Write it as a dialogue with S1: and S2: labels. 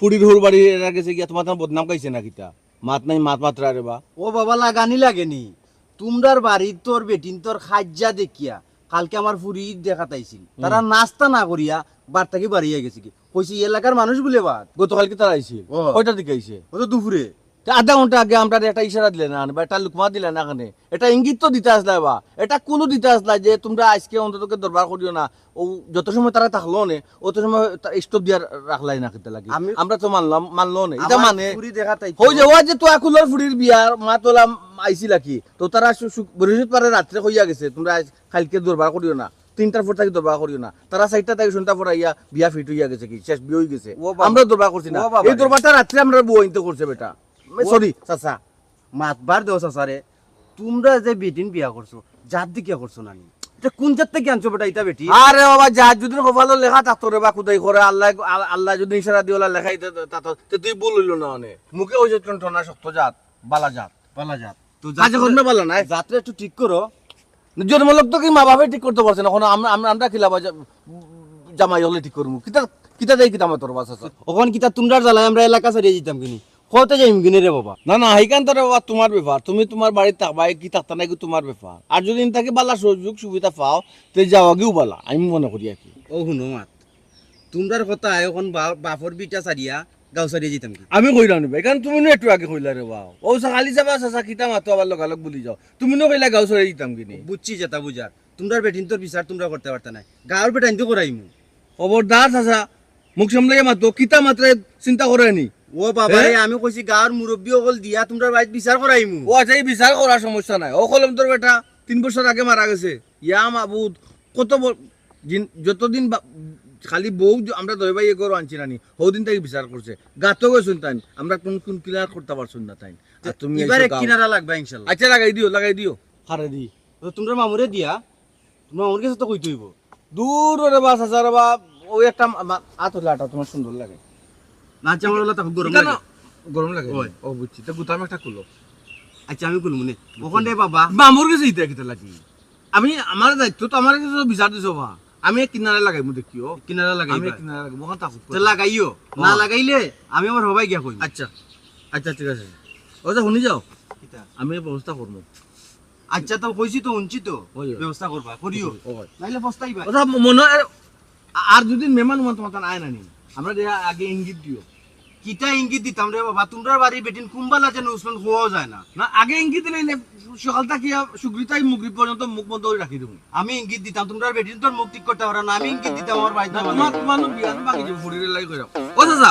S1: ফুড়ির হোর বাড়ি এরা গেছে গিয়া তোমার তোমার বদনাম গাইছে না কিতা মাত নাই মাত মাত্রা রে বা
S2: ও বাবা লাগানি লাগেনি তোমরার বাড়ির তোর বেটিন তোর খাজ্জা দেখিয়া কালকে আমার ফুরি দেখাতাইছিল তারা নাস্তা না করিয়া বার থেকে বাড়িয়ে গেছে কি কইছি এলাকার মানুষ বলে বাদ
S1: গতকালকে তারা আইছে
S2: ও।
S1: কয়টার দিকে আইছে
S2: ও তো দুপুরে
S1: আধা ঘন্টা আগে আমরা একটা ইশারা দিলে না বা একটা লুকমা দিলে না এখানে এটা ইঙ্গিত তো দিতে আসলে বা এটা কোনো দিতে আসলা যে তোমরা আজকে অন্ততকে দরবার করিও না ও যত সময় তারা থাকলো নে অত সময় স্টপ দিয়া রাখলাই না খেতে লাগে আমরা তো মানলো না এটা মানে
S2: ফুরি দেখাতাইছে
S1: হই যে ও যে তো আকুলার ফুড়ির বিয়ার মা তোলা আইছিল কি তো তারা বৃহস্পতিবারে রাত্রে কইয়া গেছে তোমরা কালকে দরবার করিও না 3টার পর থেকে দরবার করিও না তারা 4টা থেকে শুনতা পর আইয়া বিয়া ফিট হইয়া গেছে কি শেষ বিয়ে হই গেছে
S2: ও বাবা।
S1: আমরা দরবার করছি না
S2: ও বাবা
S1: এই
S2: রে।
S1: দরবারটা রাত্রে আমরা বউ আনতে করছে বেটা সরি চাচা
S2: মাতবার দেও সাসারে তোমরা যে বেটিন বিয়া করছো জাত দিকে করছো না নি এটা কোন জাত থেকে আনছো বেটা এটা বেটি
S1: আরে বাবা যা যদি কপালো লেখা থাকতো রে বা খুদাই করে আল্লাহ আল্লাহ যদি ইশারা দিওলা লেখাই তে তুই ভুল হইল না অনে মুখে ওই যে টনা শক্ত জাত বালা জাত
S2: পালা জাত তো
S1: কাজে করবে বালা নাই
S2: জাতটা একটু ঠিক করো
S1: জন্মলোক তো কি মা বাবা ঠিক করতে পারছে না এখন আমরা খিলাবা জামাই হলে ঠিক করবো কিতা কিতা দেয় কিতা আমার তোর বাস আছে
S2: ওখান কিতা তোমরা জ্বালায় আমরা এলাকা ছাড়িয়ে যেতাম কিনি কতে যাইম কিনে রে বাবা
S1: না না হাইকান তো বাবা তোমার ব্যাপার তুমি তোমার বাড়িতে থাকবা কি থাকতা নাই তোমার ব্যাপার আর যদি তাকে বালা সুযোগ সুবিধা পাও তো যাওয়া গিয়েও বালা আমি মনে করি আর কি
S2: ও শুনো মাত তোমরার কথা এখন বাপর বিটা ছাড়িয়া গাঁও ছাড়িয়ে যেতাম কি
S1: আমি কইলাম নি ভাই কারণ তুমি নো একটু আগে কইলা রে বাও ও খালি যাবা চাচা কিতা মাতো আবার লগালগ বলি যাও তুমি নো কইলা গাও সরে দিতাম কিনি
S2: বুঝছি যেটা বুঝার তোমরার বেটিন তোর বিচার তোমরা করতে পারতা না গাঁর বেটাইন তো করাইমু
S1: খবরদার চাচা মুখ সামলাই মাতো কিতা মাত্রে চিন্তা করে নি
S2: ও বাবা রে আমি কইছি গাঁর মুরব্বী সকল দিয়া তোমরা বাড়িতে বিচার করাইমু
S1: ও আচ্ছা এই বিচার করার সমস্যা নাই ও কলম তোর বেটা 3 বছর আগে মারা গেছে ইয়া মাবুদ কত যতদিন খালি বউ আমরা দই ভাই এগো আনছি নানি হদিন তাই বিচার করছে গাতো গেছুন তাই আমরা কোন ক্লিয়ার করতে পারছুন না তাই আর তুমি
S2: এবারে
S1: আইছো গাঁও।
S2: কিনারা লাগবে ইনশাআল্লাহ
S1: আচ্ছা লাগাই দিও হারে দি
S2: তো তোমরা মামুরে দিয়া তোমরা মামুর কাছে তো কইতে হইব
S1: দূর রে বাস হাজার বা ওই একটা আতলা আটা তোমার সুন্দর লাগে
S2: না চামড় হলো তখন গরম
S1: এটা
S2: লাগে
S1: না, গরম লাগে
S2: ওই।
S1: ও বুঝছি তো গুতাম একটা খুলো
S2: আচ্ছা আমি বলবো নে ওখানে বাবা
S1: মামুর কাছে ইটা কিতা লাগি আমি আমার দায়িত্ব তো আমার কাছে বিচার দিছো বা আমি কিনারে লাগাইমু দেখিও
S2: কিনারা
S1: আমি
S2: লাগাইবা
S1: কিনারে লাগাইমু ওখান থাকুক
S2: তো লাগাইও না লাগাইলে আমি আমার হবাই গিয়া কইব
S1: আচ্ছা আচ্ছা ঠিক আছে ও যা শুনি যাও আমি ব্যবস্থা করবো
S2: আচ্ছা তো কইছি তো উনছি তো
S1: ওই।
S2: ব্যবস্থা করবা করিও
S1: ওই।
S2: নাইলে পস্তাইবা
S1: ওটা মনে আর যদি মেহমান তোমার আয় না নি আমরা আগে ইঙ্গিত দিও
S2: কিটা ইঙ্গিত দিতাম রে বাবা তোমরা বাড়ি বেটিন কুম্বালা যেন উসমান হওয়াও যায় না
S1: না আগে ইঙ্গিত দিলে সকাল থেকে সুগ্রিতাই মুগরি পর্যন্ত মুখ বন্ধ করে রাখি দেবো
S2: আমি ইঙ্গিত দিতাম তোমরা বেটিন তোর মুখ ঠিক করতে পারো না আমি ইঙ্গিত দিতাম আমার বাড়িতে
S1: তোমার তোমার বিয়া বাকি যে ফুরিরে লাগি করে ও চাচা